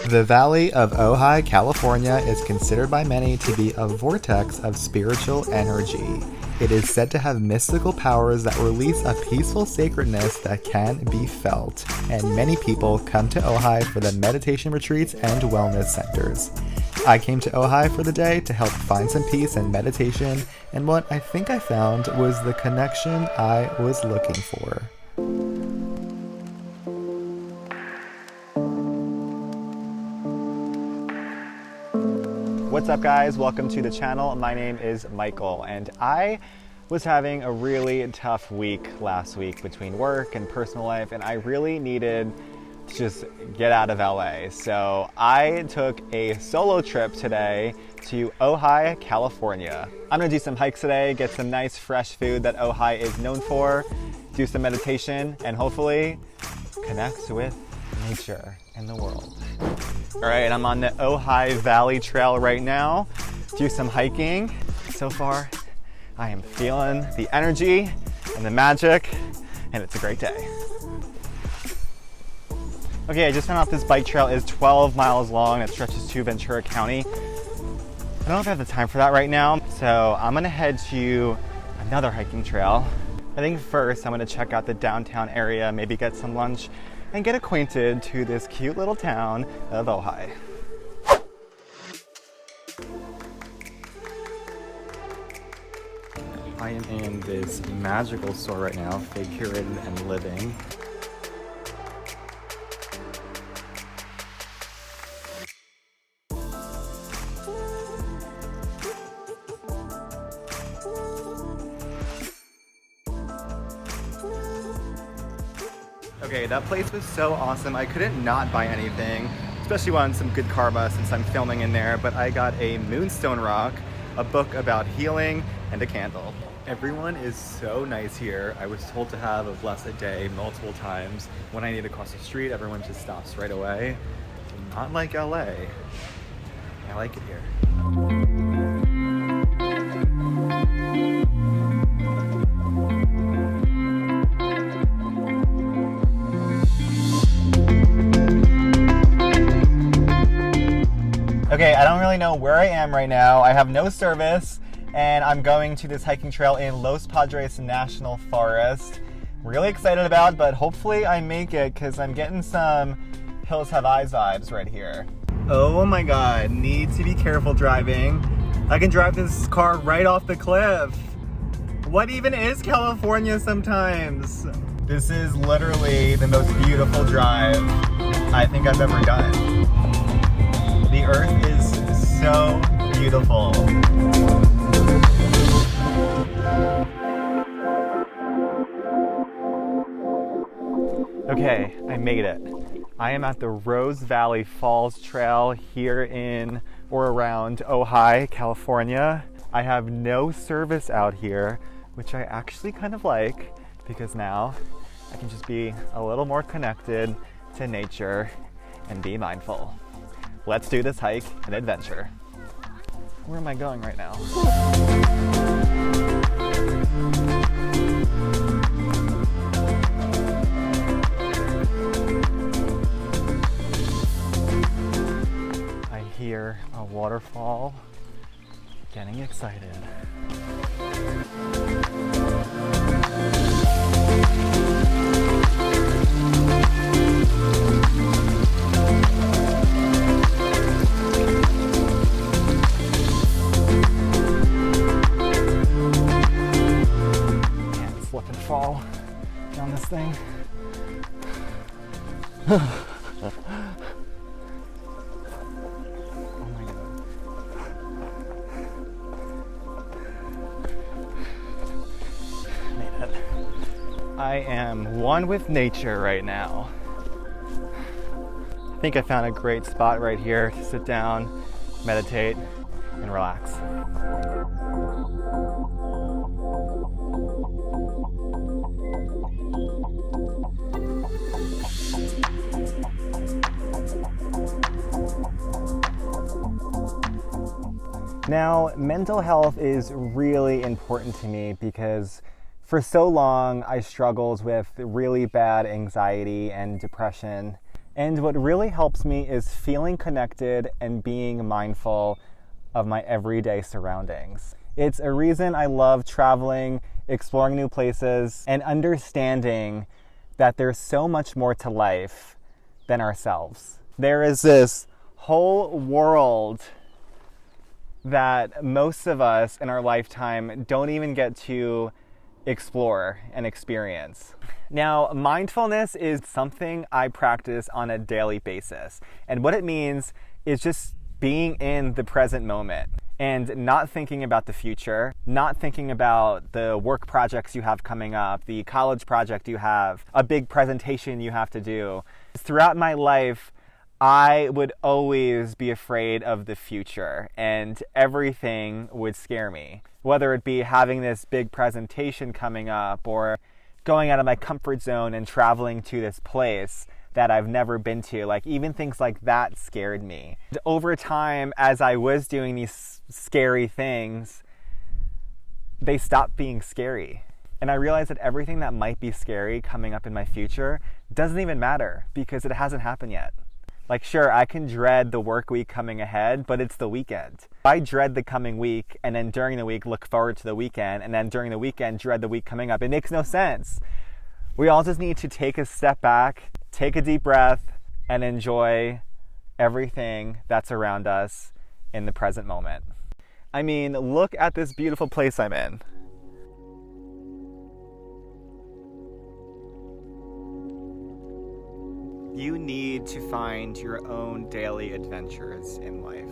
The Valley of Ojai, California is considered by many to be a vortex of spiritual energy. It is said to have mystical powers that release a peaceful sacredness that can be felt, and many people come to Ojai for the meditation retreats and wellness centers. I came to Ojai for the day to help find some peace and meditation, and what I think I found was the connection I was looking for. What's up, guys? Welcome to the channel. My name is Michael, and I was having a really tough week last week between work and personal life, and I really needed to just get out of LA. So I took a solo trip today to Ojai, California. I'm gonna do some hikes today, get some nice fresh food that Ojai is known for, do some meditation, and hopefully connect with nature and the world. All right, I'm on the Ojai Valley Trail right now. Do some hiking. So far, I am feeling the energy and the magic, and it's a great day. Okay, I just found out this bike trail is 12 miles long. It stretches to Ventura County. I don't know if I have the time for that right now, so I'm gonna head to another hiking trail. I think first I'm gonna check out the downtown area, maybe get some lunch, and get acquainted to this cute little town of Ojai. I am in this magical store right now, Figured and Living. Okay, that place was so awesome. I couldn't not buy anything, especially on some good karma since I'm filming in there, but I got a moonstone rock, a book about healing, and a candle. Everyone is so nice here. I was told to have a blessed day multiple times. When I need to cross the street, everyone just stops right away. Not like LA. I like it here. Okay, I don't really know where I am right now. I have no service, and I'm going to this hiking trail in Los Padres National Forest. Really excited about, but hopefully I make it because I'm getting some Hills Have Eyes vibes right here. Oh my God, need to be careful driving. I can drive this car right off the cliff. What even is California sometimes? This is literally the most beautiful drive I think I've ever done. The earth is so beautiful. Okay, I made it. I am at the Rose Valley Falls Trail here in or around Ojai, California. I have no service out here, which I actually kind of like because now I can just be a little more connected to nature and be mindful. Let's do this hike and adventure. Where am I going right now? I hear a waterfall. Getting excited. Fall down this thing. Oh my God. Made it. I am one with nature right now. I think I found a great spot right here to sit down, meditate, and relax. Now, mental health is really important to me because for so long I struggled with really bad anxiety and depression, And what really helps me is feeling connected and being mindful of my everyday surroundings. It's a reason I love traveling, exploring new places, and understanding that there's so much more to life than ourselves. There is this whole world that most of us in our lifetime don't even get to explore and experience. Now, mindfulness is something I practice on a daily basis. And what it means is just being in the present moment and not thinking about the future, not thinking about the work projects you have coming up, the college project you have, a big presentation you have to do. Throughout my life, I would always be afraid of the future and everything would scare me. Whether it be having this big presentation coming up or going out of my comfort zone and traveling to this place that I've never been to. Like, even things like that scared me. Over time, as I was doing these scary things, they stopped being scary. And I realized that everything that might be scary coming up in my future doesn't even matter because it hasn't happened yet. Like, sure, I can dread the work week coming ahead, but it's the weekend. I dread the coming week, and then during the week, look forward to the weekend, and then during the weekend, dread the week coming up. It makes no sense. We all just need to take a step back, take a deep breath, and enjoy everything that's around us in the present moment. I mean, look at this beautiful place I'm in. You need to find your own daily adventures in life.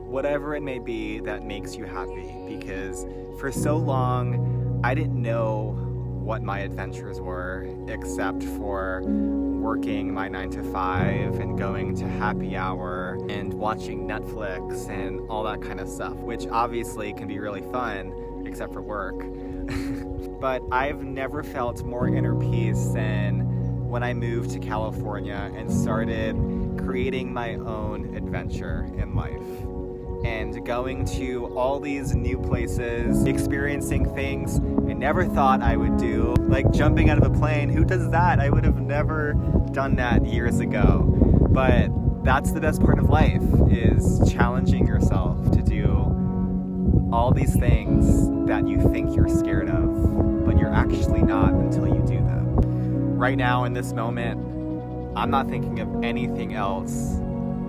Whatever it may be that makes you happy, because for so long, I didn't know what my adventures were except for working my 9 to 5 and going to happy hour and watching Netflix and all that kind of stuff, which obviously can be really fun, except for work. But I've never felt more inner peace than when I moved to California and started creating my own adventure in life. And going to all these new places, experiencing things I never thought I would do, like jumping out of a plane. Who does that? I would have never done that years ago. But that's the best part of life, is challenging yourself to do all these things that you think you're scared of, but you're actually not until you do them. Right now, in this moment, I'm not thinking of anything else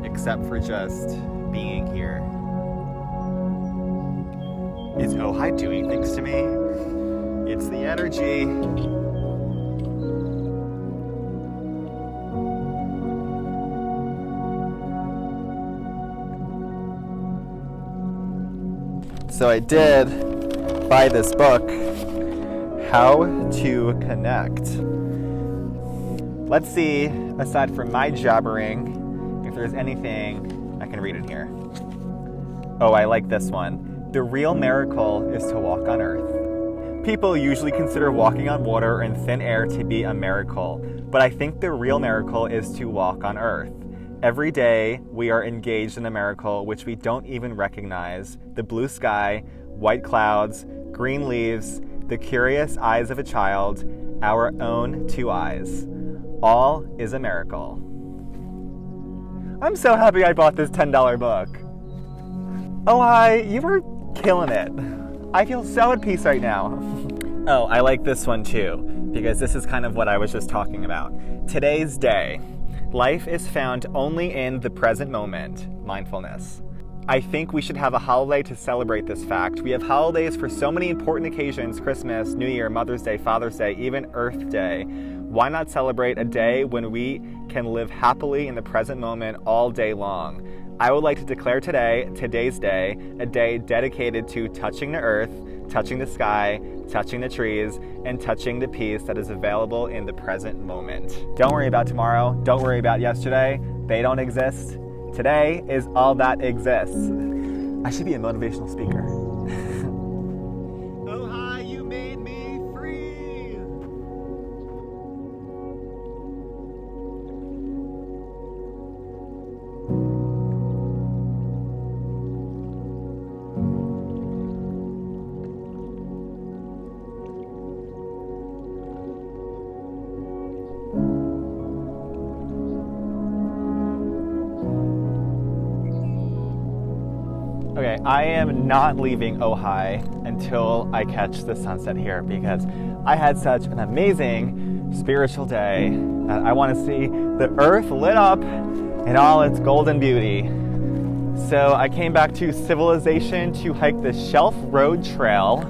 except for just being here. Is Ojai doing things to me? It's the energy. So I did buy this book, How to Connect. Let's see, aside from my jabbering, if there's anything I can read in here. Oh, I like this one. The real miracle is to walk on earth. People usually consider walking on water and thin air to be a miracle, but I think the real miracle is to walk on earth. Every day, we are engaged in a miracle which we don't even recognize. The blue sky, white clouds, green leaves, the curious eyes of a child, our own 2 eyes. All is a miracle. I'm so happy I bought this $10 book. Ojai, you are killing it. I feel so at peace right now. Oh, I like this one too, because this is kind of what I was just talking about. Today's day. Life is found only in the present moment. Mindfulness. I think we should have a holiday to celebrate this fact. We have holidays for so many important occasions: Christmas, New Year, Mother's Day, Father's Day, even Earth Day. Why not celebrate a day when we can live happily in the present moment all day long? I would like to declare today, today's day, a day dedicated to touching the earth, touching the sky, touching the trees, and touching the peace that is available in the present moment. Don't worry about tomorrow. Don't worry about yesterday. They don't exist. Today is all that exists. I should be a motivational speaker. Ojai, you made me free! Okay, I am not leaving Ojai until I catch the sunset here because I had such an amazing spiritual day that I want to see the earth lit up in all its golden beauty. So I came back to civilization to hike the Shelf Road Trail.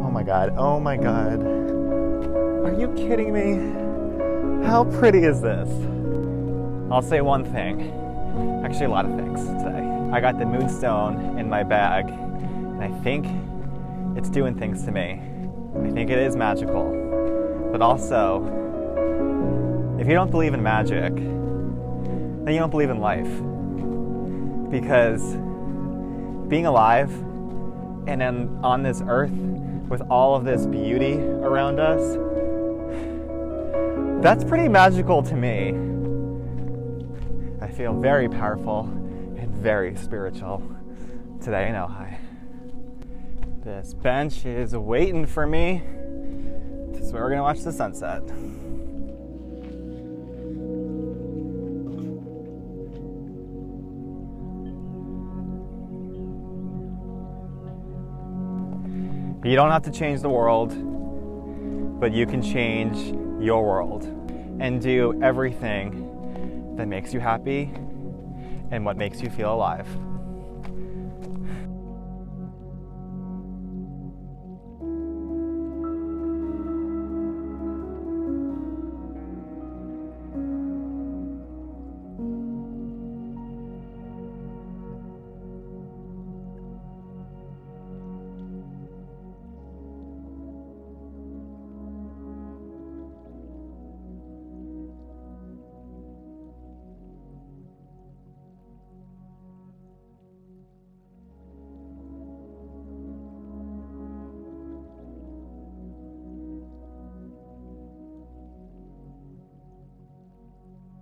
Oh my God, oh my God. Are you kidding me? How pretty is this? I'll say one thing, actually a lot of things today. I got the moonstone in my bag, and I think it's doing things to me. I think it is magical. But also, if you don't believe in magic, then you don't believe in life. Because being alive and then on this earth with all of this beauty around us, that's pretty magical to me. I feel very powerful and very spiritual today in Ojai. This bench is waiting for me. This is where we're gonna watch the sunset. You don't have to change the world, but you can change your world and do everything that makes you happy and what makes you feel alive.